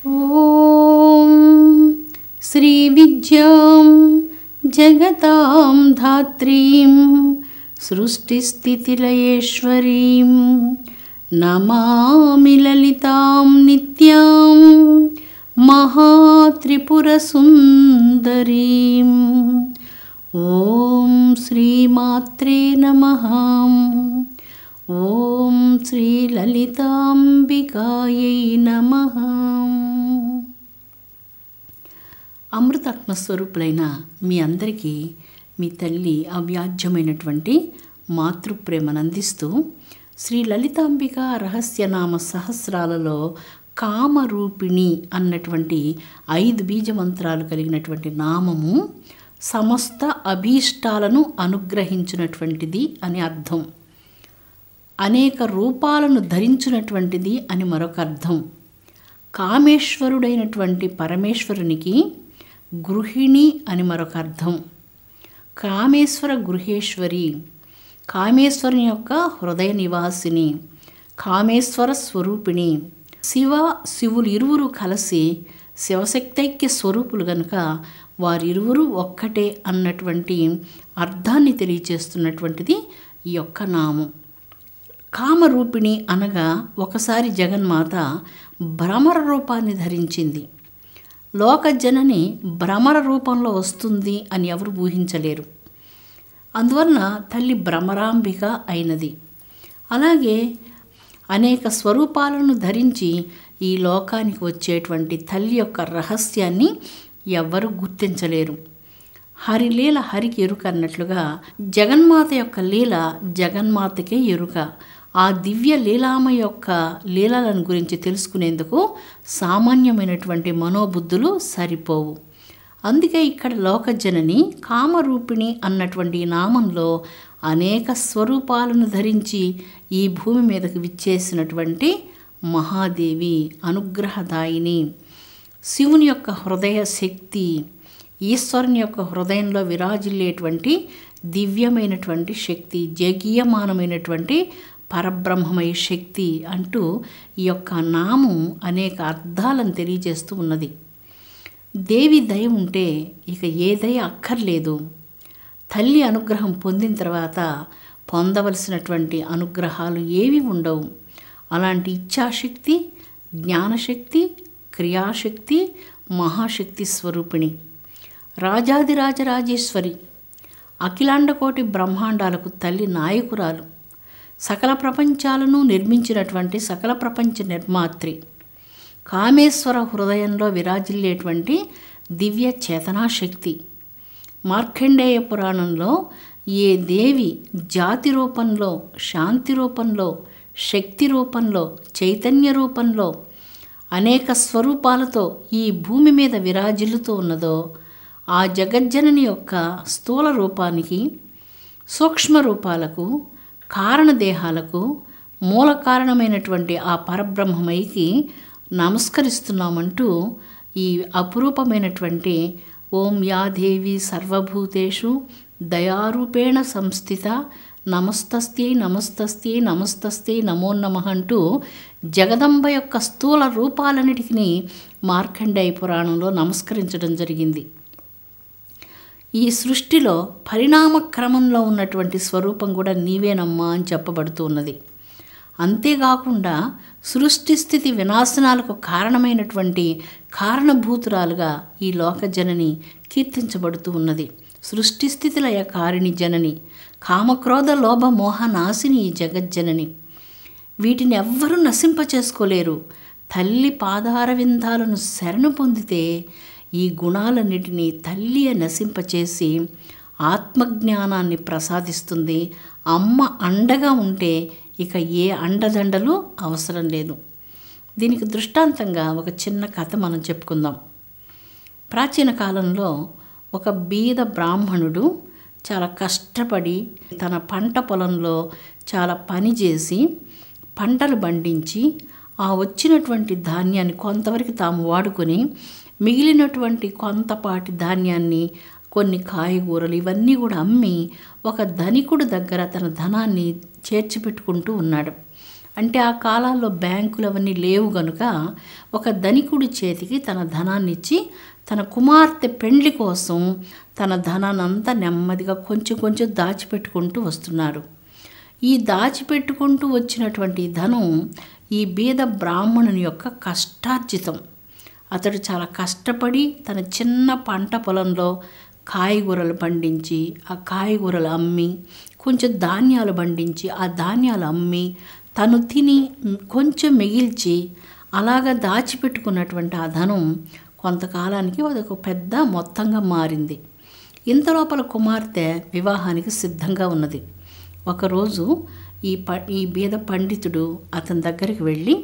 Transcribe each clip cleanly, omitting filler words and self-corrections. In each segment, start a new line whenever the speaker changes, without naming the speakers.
ఓం శ్రీ విద్యాం జగతాం ధాత్రీం సృష్టిస్థితిలయేశ్వరీం నమామి లలితాం నిత్యాం మహాత్రిపురసుందరీం. ఓం శ్రీమాత్రే నమః. ఓం శ్రీ లలితాంబికాయై నమః. అమృతాత్మస్వరూపులైన మీ అందరికీ మీ తల్లి అవ్యాజ్యమైనటువంటి మాతృప్రేమనందిస్తూ శ్రీ లలితాంబిక రహస్యనామ సహస్రాలలో కామరూపిణి అన్నటువంటి 5 బీజమంత్రాలు కలిగినటువంటి నామము సమస్త అభీష్టాలను అనుగ్రహించినటువంటిది అని అర్థం. అనేక రూపాలను ధరించినటువంటిది అని మరొక అర్థం. కామేశ్వరుడైనటువంటి పరమేశ్వరునికి గృహిణి అని మరొక అర్థం. కామేశ్వర గృహేశ్వరి, కామేశ్వరుని యొక్క హృదయ నివాసిని, కామేశ్వర స్వరూపిణి. శివులు ఇరువురు కలిసి శివశక్తైక్య స్వరూపులు గనుక వారిరువురు ఒక్కటే అన్నటువంటి అర్థాన్ని తెలియచేస్తున్నటువంటిది ఈ యొక్క నామం. కామరూపిణి అనగా ఒకసారి జగన్మాత భ్రమర రూపాన్ని ధరించింది. లోకజనని భ్రమర రూపంలో వస్తుంది అని ఎవరు ఊహించలేరు. అందువలన తల్లి భ్రమరాంబిక అయినది. అలాగే అనేక స్వరూపాలను ధరించి ఈ లోకానికి వచ్చేటువంటి తల్లి యొక్క రహస్యాన్ని ఎవ్వరూ గుర్తించలేరు. హరిలీల హరికి ఎరుక అన్నట్లుగా జగన్మాత యొక్క లీల జగన్మాతకే ఎరుక. ఆ దివ్య లీలామ యొక్క లీలలను గురించి తెలుసుకునేందుకు సామాన్యమైనటువంటి మనోబుద్ధులు సరిపోవు. అందుకే ఇక్కడ లోకజనని కామరూపిణి అన్నటువంటి నామంలో అనేక స్వరూపాలను ధరించి ఈ భూమి మీదకు విచ్చేసినటువంటి మహాదేవి, అనుగ్రహదాయిని, శివుని యొక్క హృదయ శక్తి, ఈశ్వరుని యొక్క హృదయంలో విరాజిల్లేటువంటి దివ్యమైనటువంటి శక్తి, జగీయమానమైనటువంటి పరబ్రహ్మమయ శక్తి అంటూ ఈ యొక్క నామం అనేక అర్థాలను తెలియజేస్తూ ఉన్నది. దేవి దయ ఉంటే ఇక ఏ దయ అక్కర్లేదు. తల్లి అనుగ్రహం పొందిన తర్వాత పొందవలసినటువంటి అనుగ్రహాలు ఏవి ఉండవు. అలాంటి ఇచ్ఛాశక్తి, జ్ఞానశక్తి, క్రియాశక్తి, మహాశక్తి స్వరూపిణి, రాజాదిరాజరాజేశ్వరి, అఖిలాండకోటి బ్రహ్మాండాలకు తల్లి నాయకురాలు, సకల ప్రపంచాలను నిర్మించినటువంటి సకల ప్రపంచ నిర్మాత్రి, కామేశ్వర హృదయంలో విరాజిల్లేటువంటి దివ్య చేతనాశక్తి. మార్కండేయ పురాణంలో ఏ దేవి జాతి రూపంలో, శాంతి రూపంలో, శక్తి రూపంలో, చైతన్య రూపంలో అనేక స్వరూపాలతో ఈ భూమి మీద విరాజిల్లుతూ ఉన్నదో ఆ జగజ్జనని యొక్క స్థూల రూపానికి, సూక్ష్మ రూపాలకు, కారణదేహాలకు మూల కారణమైనటువంటి ఆ పరబ్రహ్మమైకి నమస్కరిస్తున్నామంటూ ఈ అపురూపమైనటువంటి ఓం యా దేవి సర్వభూతేషు దయారూపేణ సంస్థిత నమస్తస్యై నమస్తస్యై నమస్తస్యై నమో నమః అంటూ జగదంబ యొక్క స్థూల రూపాలన్నిటికీ మార్కండేయ పురాణంలో నమస్కరించడం జరిగింది. ఈ సృష్టిలో పరిణామ క్రమంలో ఉన్నటువంటి స్వరూపం కూడా నీవేనమ్మా అని చెప్పబడుతూ ఉన్నది. అంతేకాకుండా సృష్టి స్థితి వినాశనాలకు కారణమైనటువంటి కారణభూతురాలుగా ఈ లోకజనని కీర్తించబడుతూ ఉన్నది. సృష్టి స్థితిలయ కారిణి జనని, కామక్రోధ లోభ మోహనాశిని ఈ జగజ్జనని. వీటిని ఎవ్వరూ నశింపచేసుకోలేరు. తల్లి పాదార విందాలను శరణు పొందితే ఈ గుణాలన్నిటినీ తల్లియే నశింపచేసి ఆత్మజ్ఞానాన్ని ప్రసాదిస్తుంది. అమ్మ అండగా ఉంటే ఇక ఏ అండదండలు అవసరం లేదు. దీనికి దృష్టాంతంగా ఒక చిన్న కథ మనం చెప్పుకుందాం. ప్రాచీన కాలంలో ఒక బీద బ్రాహ్మణుడు చాలా కష్టపడి తన పంట పొలంలో చాలా పని చేసి పంటలు పండించి ఆ వచ్చినటువంటి ధాన్యాన్ని కొంతవరకు తాము వాడుకొని మిగిలినటువంటి కొంతపాటి ధాన్యాన్ని, కొన్ని కాయగూరలు ఇవన్నీ కూడా అమ్మి ఒక ధనికుడు దగ్గర తన ధనాన్ని చేర్చిపెట్టుకుంటూ ఉన్నాడు. అంటే ఆ కాలాల్లో బ్యాంకులు అవన్నీ లేవు గనుక ఒక ధనికుడి చేతికి తన ధనాన్ని ఇచ్చి తన కుమార్తె పెండ్లి కోసం తన ధనాన్నంతా నెమ్మదిగా కొంచెం కొంచెం దాచిపెట్టుకుంటూ వస్తున్నాడు. ఈ దాచిపెట్టుకుంటూ వచ్చినటువంటి ధనం ఈ బీద బ్రాహ్మణుని యొక్క కష్టార్జితం. అతడు చాలా కష్టపడి తన చిన్న పంట పొలంలో కాయగూరలు పండించి ఆ కాయగూరలు అమ్మి, కొంచెం ధాన్యాలు పండించి ఆ ధాన్యాలు అమ్మి, తను తిని కొంచెం మిగిల్చి అలాగా దాచిపెట్టుకున్నటువంటి ఆ ధనం కొంతకాలానికి అదొక పెద్ద మొత్తంగా మారింది. ఇంతలోపల కుమార్తె వివాహానికి సిద్ధంగా ఉన్నది. ఒకరోజు ఈ బీద పండితుడు అతని దగ్గరికి వెళ్ళి,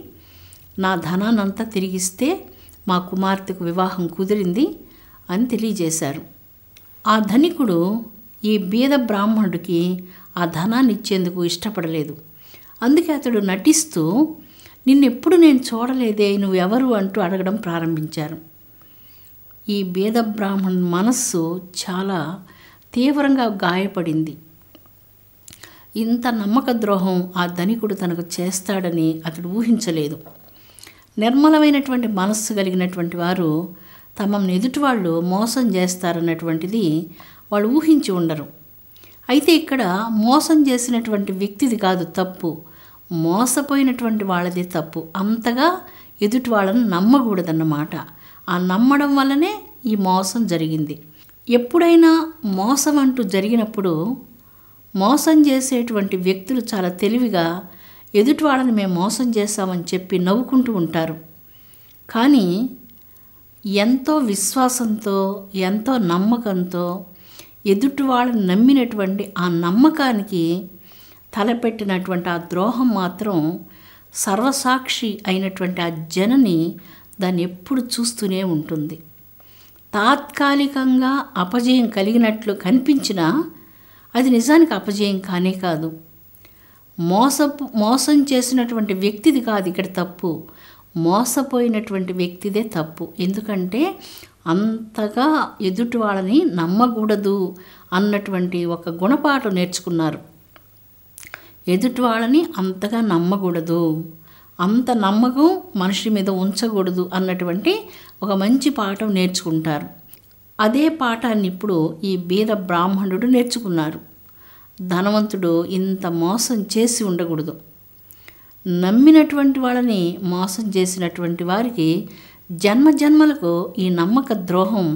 నా ధనాన్నంతా తిరిగిస్తే మా కుమార్తెకు వివాహం కుదిరింది అని తెలియజేశారు. ఆ ధనికుడు ఈ బీద బ్రాహ్మణుడికి ఆ ధనాన్ని ఇచ్చేందుకు ఇష్టపడలేదు. అందుకే అతడు నటిస్తూ, నిన్నెప్పుడు నేను చూడలేదే, నువ్వెవరు అంటూ అడగడం ప్రారంభించారు. ఈ బీద బ్రాహ్మణుని మనస్సు చాలా తీవ్రంగా గాయపడింది. ఇంత నమ్మక ద్రోహం ఆ ధనికుడు తనకు చేస్తాడని అతడు ఊహించలేదు. నిర్మలమైనటువంటి మనస్సు కలిగినటువంటి వారు తమను ఎదుటివాళ్ళు మోసం చేస్తారన్నటువంటిది వాళ్ళు ఊహించి ఉండరు. అయితే ఇక్కడ మోసం చేసినటువంటి వ్యక్తిది కాదు తప్పు, మోసపోయినటువంటి వాళ్ళది తప్పు. అంతగా ఎదుటి వాళ్ళని నమ్మకూడదన్నమాట. ఆ నమ్మడం వల్లనే ఈ మోసం జరిగింది. ఎప్పుడైనా మోసం అంటూ జరిగినప్పుడు మోసం చేసేటువంటి వ్యక్తులు చాలా తెలివిగా ఎదుటి వాళ్ళని మేము మోసం చేశామని చెప్పి నవ్వుకుంటూ ఉంటారు. కానీ ఎంతో విశ్వాసంతో, ఎంతో నమ్మకంతో ఎదుటి వాళ్ళని నమ్మినటువంటి ఆ నమ్మకానికి తలపెట్టినటువంటి ఆ ద్రోహం మాత్రం సర్వసాక్షి అయినటువంటి ఆ జనని దాన్ని ఎప్పుడు చూస్తూనే ఉంటుంది. తాత్కాలికంగా అపజయం కలిగినట్లు కనిపించినా అది నిజానికి అపజయం కానే కాదు. మోసం చేసినటువంటి వ్యక్తిది కాదు ఇక్కడ తప్పు, మోసపోయినటువంటి వ్యక్తిదే తప్పు. ఎందుకంటే అంతగా ఎదుటి వాళ్ళని నమ్మకూడదు అన్నటువంటి ఒక గుణపాఠం నేర్చుకున్నారు. ఎదుటి వాళ్ళని అంతగా నమ్మకూడదు, అంత నమ్మకం మనిషి మీద ఉంచకూడదు అన్నటువంటి ఒక మంచి పాఠం నేర్చుకుంటారు. అదే పాఠాన్ని ఇప్పుడు ఈ బీద బ్రాహ్మణుడు నేర్చుకున్నారు. ధనవంతుడు ఇంత మోసం చేసి ఉండకూడదు. నమ్మినటువంటి వాళ్ళని మోసం చేసినటువంటి వారికి జన్మజన్మలకు ఈ నమ్మక ద్రోహం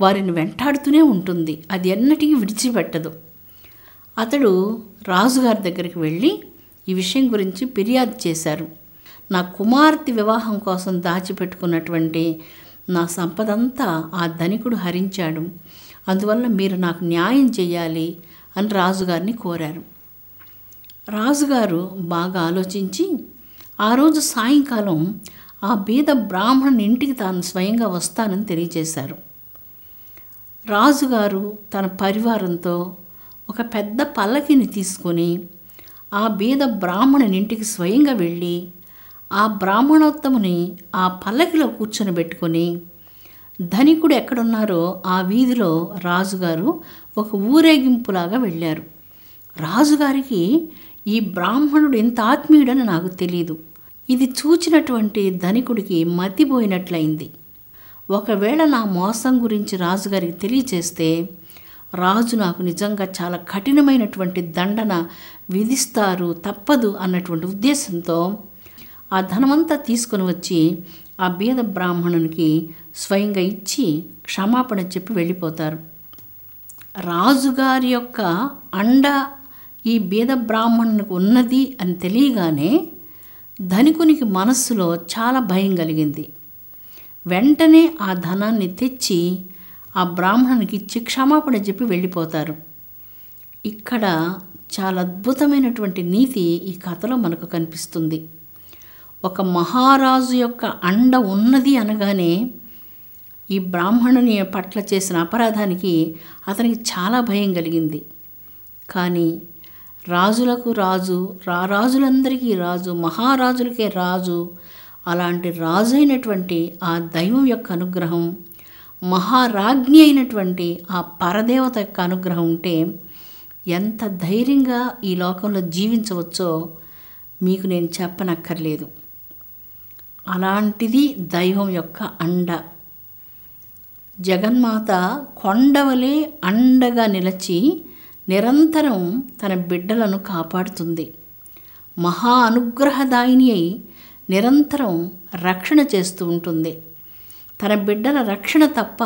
వారిని వెంటాడుతూనే ఉంటుంది, అది ఎన్నటికీ విడిచిపెట్టదు. అతడు రాజుగారి దగ్గరికి వెళ్ళి ఈ విషయం గురించి ఫిర్యాదు చేశారు. నా కుమార్తె వివాహం కోసం దాచిపెట్టుకున్నటువంటి నా సంపదంతా ఆ ధనికుడు హరించాడు, అందువల్ల మీరు నాకు న్యాయం చేయాలి అని రాజుగారిని కోరారు. రాజుగారు బాగా ఆలోచించి ఆ రోజు సాయంకాలం ఆ బీద బ్రాహ్మణుని ఇంటికి తాను స్వయంగా వస్తానని తెలియజేశారు. రాజుగారు తన పరివారంతో ఒక పెద్ద పల్లకిని తీసుకొని ఆ బీద బ్రాహ్మణుని ఇంటికి స్వయంగా వెళ్ళి ఆ బ్రాహ్మణోత్తముని ఆ పల్లకిలో కూర్చొని పెట్టుకొని, ధనికుడు ఎక్కడున్నారో ఆ వీధిలో రాజుగారు ఒక ఊరేగింపులాగా వెళ్ళారు. రాజుగారికి ఈ బ్రాహ్మణుడు ఎంత ఆత్మీయుడని నాకు తెలియదు. ఇది చూచినటువంటి ధనికుడికి మతిపోయినట్లయింది. ఒకవేళ నా మోసం గురించి రాజుగారికి తెలియచేస్తే రాజు నాకు నిజంగా చాలా కఠినమైనటువంటి దండన విధిస్తారు, తప్పదు అన్నటువంటి ఉద్దేశంతో ఆ ధనమంతా తీసుకొని వచ్చి ఆ బీద బ్రాహ్మణునికి స్వయంగా ఇచ్చి క్షమాపణ చెప్పి వెళ్ళిపోతారు. రాజుగారి యొక్క అండ ఈ బీద బ్రాహ్మణునికి ఉన్నది అని తెలియగానే ధనికునికి మనస్సులో చాలా భయం కలిగింది. వెంటనే ఆ ధనాన్ని తెచ్చి ఆ బ్రాహ్మణునికి ఇచ్చి క్షమాపణ చెప్పి వెళ్ళిపోతారు. ఇక్కడ చాలా అద్భుతమైనటువంటి నీతి ఈ కథలో మనకు కనిపిస్తుంది. ఒక మహారాజు యొక్క అండ ఉన్నది అనగానే ఈ బ్రాహ్మణుని పట్ల చేసిన అపరాధానికి అతనికి చాలా భయం కలిగింది. కానీ రాజులకు రాజు, రాజులందరికీ రాజు, మహారాజులకే రాజు, అలాంటి రాజు అయినటువంటి ఆ దైవం యొక్క అనుగ్రహం, మహారాజ్ఞి అయినటువంటి ఆ పరదేవత యొక్క అనుగ్రహం ఉంటే ఎంత ధైర్యంగా ఈ లోకంలో జీవించవచ్చో మీకు నేను చెప్పనక్కర్లేదు. అలాంటిది దైవం యొక్క అండ. జగన్మాత కొండవలే అండగా నిలిచి నిరంతరం తన బిడ్డలను కాపాడుతుంది. మహా అనుగ్రహదాయిని అయి నిరంతరం రక్షణ చేస్తూ ఉంటుంది. తన బిడ్డల రక్షణ తప్ప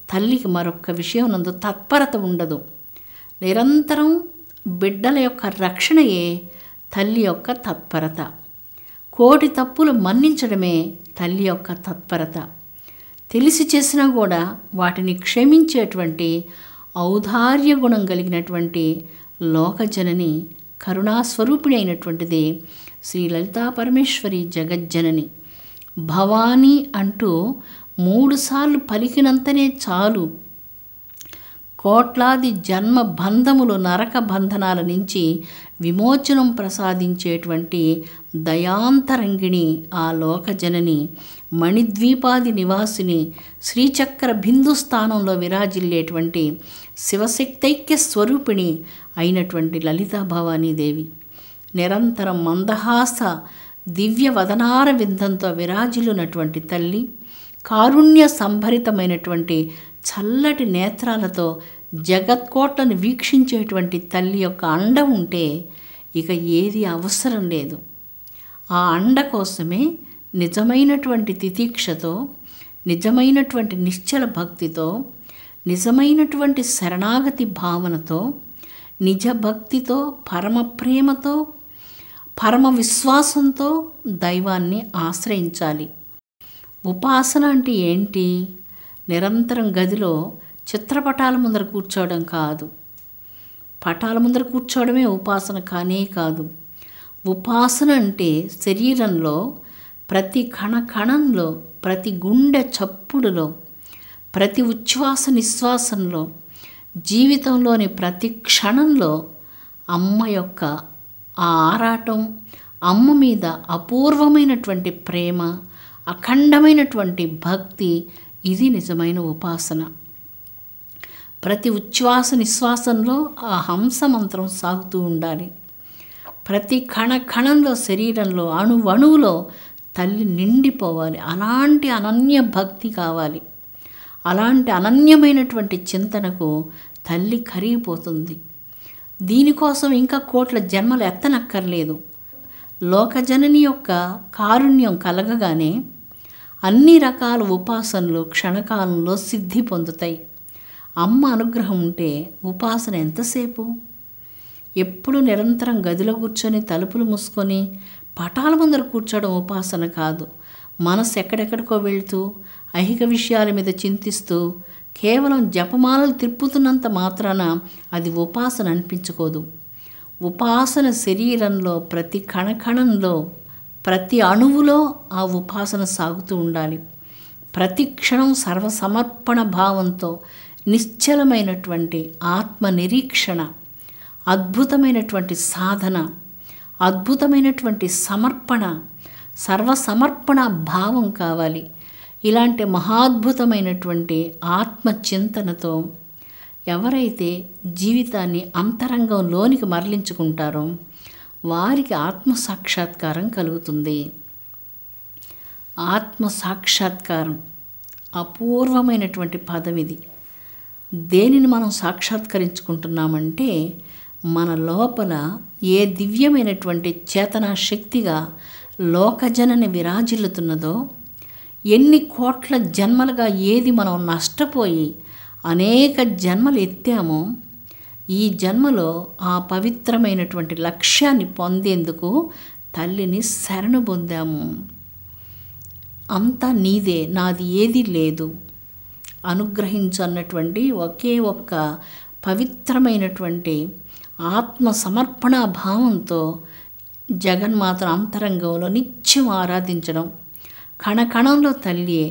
తల్లికి మరొక్క విషయం నందు తత్పరత ఉండదు. నిరంతరం బిడ్డల యొక్క రక్షణయే తల్లి యొక్క తత్పరత. కోటి తప్పులు మన్నించడమే తల్లి యొక్క తత్పరత. తెలిసి చేసినా కూడా వాటిని క్షమించేటువంటి ఔదార్య గుణం కలిగినటువంటి లోకజనని, కరుణాస్వరూపిణి అయినటువంటిది శ్రీ లలితా పరమేశ్వరి జగజ్జనని. భవానీ అంటూ 3 సార్లు పలికినంతనే చాలు కోట్లాది జన్మ బంధములు, నరక బంధనాల నుంచి విమోచనం ప్రసాదించేటువంటి దయాంతరంగిణి ఆ లోకజనని, మణిద్వీపాది నివాసిని, శ్రీచక్ర బిందు స్థానంలో విరాజిల్లేటువంటి శివశక్తైక్య స్వరూపిణి అయినటువంటి లలితా భవానీదేవి నిరంతరం మందహాస దివ్య వదనార విందంతో విరాజిల్లునటువంటి తల్లి, కారుణ్య సంభరితమైనటువంటి చల్లటి నేత్రాలతో జగత్కోట్లను వీక్షించేటువంటి తల్లి యొక్క అండ ఉంటే ఇక ఏది అవసరం లేదు. ఆ అండ కోసమే నిజమైనటువంటి తితీక్షతో, నిజమైనటువంటి నిశ్చల భక్తితో, నిజమైనటువంటి శరణాగతి భావనతో, నిజ భక్తితో, పరమ ప్రేమతో, పరమ విశ్వాసంతో దైవాన్ని ఆశ్రయించాలి. ఉపాసన అంటే ఏంటి? నిరంతరం గదిలో చిత్రపటాల ముందర కూర్చోవడం కాదు. పటాల ముందర కూర్చోవడమే ఉపాసన కానే కాదు. ఉపాసన అంటే శరీరంలో ప్రతి కణంలో, ప్రతి గుండె చప్పుడులో, ప్రతి ఉచ్ఛ్వాస నిశ్వాసంలో, జీవితంలోని ప్రతి క్షణంలో అమ్మ యొక్క ఆ ఆరాటం, అమ్మ మీద అపూర్వమైనటువంటి ప్రేమ, అఖండమైనటువంటి భక్తి, ఇది నిజమైన ఉపాసన. ప్రతి ఉచ్ఛ్వాస నిశ్వాసంలో ఆ హంస మంత్రం సాగుతూ ఉండాలి. ప్రతి కణంలో, శరీరంలో, అణువణువులో తల్లి నిండిపోవాలి. అలాంటి అనన్య భక్తి కావాలి. అలాంటి అనన్యమైనటువంటి చింతనకు తల్లి కరిగిపోతుంది. దీనికోసం ఇంకా కోట్ల జన్మలు ఎత్తనక్కర్లేదు. లోకజనని యొక్క కారుణ్యం కలగగానే అన్ని రకాల ఉపాసనలు క్షణకాలంలో సిద్ధి పొందుతాయి. అమ్మ అనుగ్రహం ఉంటే ఉపాసన ఎంతసేపు? ఎప్పుడు నిరంతరం గదిలో కూర్చొని తలుపులు మూసుకొని పటాల ముందర కూర్చోవడం ఉపాసన కాదు. మనసు ఎక్కడెక్కడికో వెళ్తూ ఐహిక విషయాల మీద చింతిస్తూ కేవలం జపమాలలు తిప్పుతున్నంత మాత్రాన అది ఉపాసన అనిపించుకోదు. ఉపాసన శరీరంలో ప్రతి కణకణంలో, ప్రతి అణువులో ఆ ఉపాసన సాగుతూ ఉండాలి. ప్రతి క్షణం సర్వసమర్పణ భావంతో నిశ్చలమైనటువంటి ఆత్మ నిరీక్షణ, అద్భుతమైనటువంటి సాధన, అద్భుతమైనటువంటి సమర్పణ, సర్వసమర్పణ భావం కావాలి. ఇలాంటి మహాద్భుతమైనటువంటి ఆత్మచింతనతో ఎవరైతే జీవితాన్ని అంతరంగంలోనికి మరలించుకుంటారో వారికి ఆత్మసాక్షాత్కారం కలుగుతుంది. ఆత్మసాక్షాత్కారం అపూర్వమైనటువంటి పదం ఇది. దేనిని మనం సాక్షాత్కరించుకుంటున్నామంటే మన లోపల ఏ దివ్యమైనటువంటి చేతనా శక్తిగా లోకజనని విరాజిల్లుతున్నదో, ఎన్ని కోట్ల జన్మలుగా ఏది మనం నష్టపోయి అనేక జన్మలు ఎత్తామో, ఈ జన్మలో ఆ పవిత్రమైనటువంటి లక్ష్యాన్ని పొందేందుకు తల్లిని శరణు పొందాము. అంతా నీదే, నాది ఏది లేదు, అనుగ్రహించు అన్నటువంటి ఒకే ఒక్క పవిత్రమైనటువంటి ఆత్మ సమర్పణ భావంతో జగన్మాతను అంతరంగంలో నిత్యం ఆరాధించడం. కణకణంలో తల్లియే,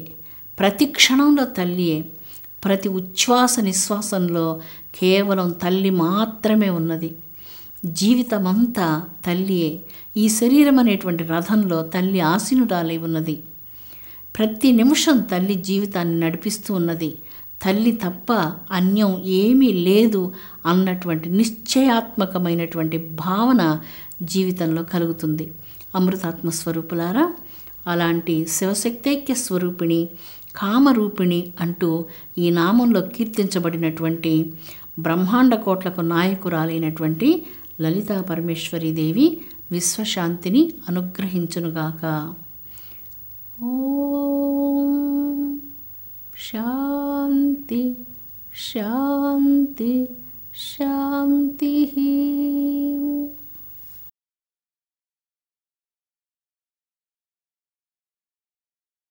ప్రతి క్షణంలో తల్లియే, ప్రతి ఉచ్ఛ్వాస నిశ్వాసంలో కేవలం తల్లి మాత్రమే ఉన్నది. జీవితమంతా తల్లియే. ఈ శరీరం అనేటువంటి రథంలో తల్లి ఆసీనురాలై ఉన్నది. ప్రతి నిమిషం తల్లి జీవితాన్ని నడిపిస్తూ ఉన్నది. తల్లి తప్ప అన్యం ఏమీ లేదు అన్నటువంటి నిశ్చయాత్మకమైనటువంటి భావన జీవితంలో కలుగుతుంది. అమృతాత్మ స్వరూపులారా, అలాంటి శివశక్తైక్య స్వరూపిణి, కామరూపిణి అంటూ ఈ నామంలో కీర్తించబడినటువంటి బ్రహ్మాండ కోట్లకు నాయకురాలైనటువంటి లలితా పరమేశ్వరీదేవి విశ్వశాంతిని అనుగ్రహించునుగాక. ఓం శాంతి శాంతి శాంతి.